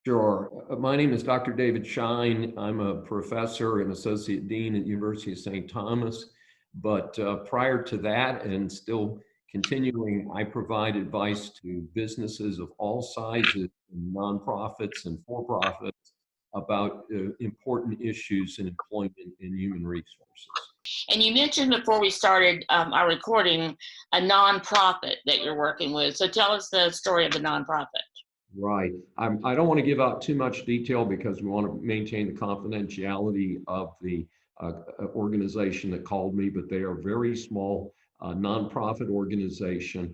Sure. My name is Dr. David Schein. I'm a professor and associate dean at University of St. Thomas. But prior to that, and still continuing, I provide advice to businesses of all sizes, nonprofits and for-profits, about important issues in employment and human resources. And you mentioned before we started our recording a nonprofit that you're working with. So tell us the story of the nonprofit. Right. I don't want to give out too much detail because we want to maintain the confidentiality of the organization that called me, but they are a very small nonprofit organization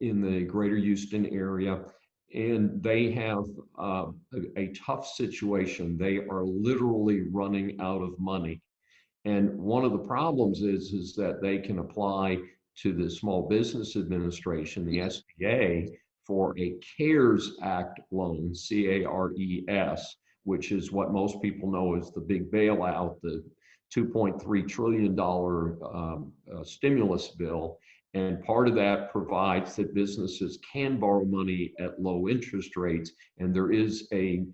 in the greater Houston area. And they have a tough situation. They are literally running out of money. And one of the problems is that they can apply to the Small Business Administration, the SBA, for a CARES Act loan, CARES, which is what most people know as the big bailout, the $2.3 trillion stimulus bill. And part of that provides that businesses can borrow money at low interest rates. And there is a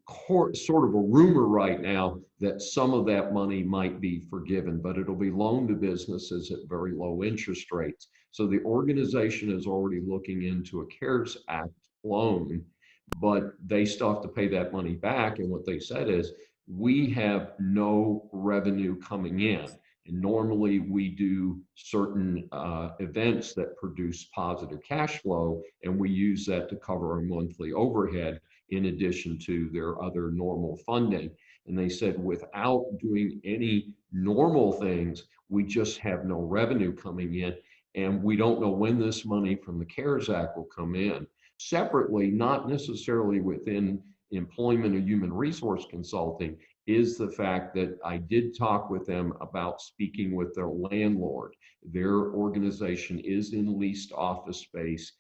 sort of a rumor right now that some of that money might be forgiven, but it'll be loaned to businesses at very low interest rates. So the organization is already looking into a CARES Act loan, but they still have to pay that money back. And what they said is, we have no revenue coming in. And normally we do certain events that produce positive cash flow, and we use that to cover our monthly overhead in addition to their other normal funding. And they said, without doing any normal things, we just have no revenue coming in. And we don't know when this money from the CARES Act will come in. Separately, not necessarily within employment or human resource consulting, is the fact that I did talk with them about speaking with their landlord. Their organization is in leased office space.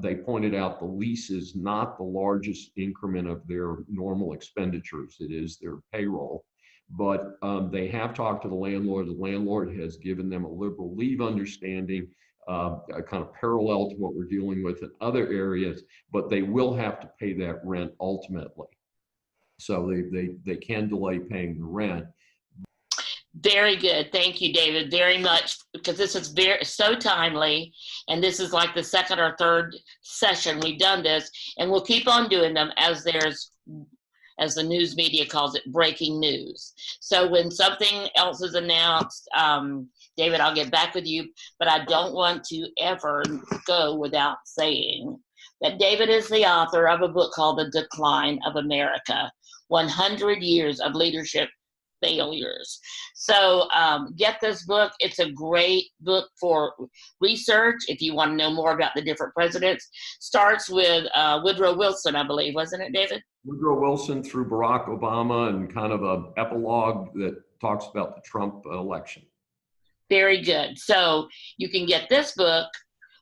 They pointed out the lease is not the largest increment of their normal expenditures. It is their payroll. But they have talked to the landlord. The landlord has given them a liberal leave understanding, kind of parallel to what we're dealing with in other areas, but they will have to pay that rent ultimately. So they can delay paying the rent. Very good. Thank you, David, very much, because this is so timely, and this is like the second or third session we've done this, and we'll keep on doing them as the news media calls it, breaking news. So when something else is announced, David, I'll get back with you, but I don't want to ever go without saying that David is the author of a book called The Decline of America, 100 Years of Leadership Failures. So get this book. It's a great book for research if you want to know more about the different presidents. Starts with Woodrow Wilson, I believe, wasn't it, David? Woodrow Wilson through Barack Obama, and kind of an epilogue that talks about the Trump election. Very good. So you can get this book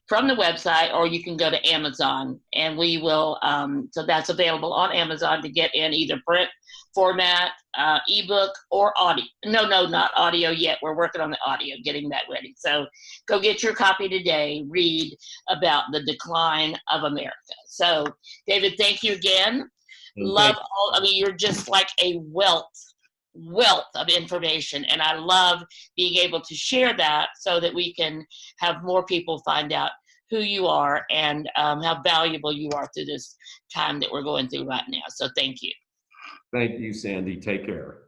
from the website, or you can go to Amazon, and we will, so that's available on Amazon to get in either print format, ebook, or audio. No, not audio yet. We're working on the audio, getting that ready. So go get your copy today, read about the decline of America. So David, thank you again. Love all, I mean, you're just like a wealth of information, and I love being able to share that so that we can have more people find out who you are and how valuable you are through this time that we're going through right now. So thank you. Thank you, Sandy. Take care.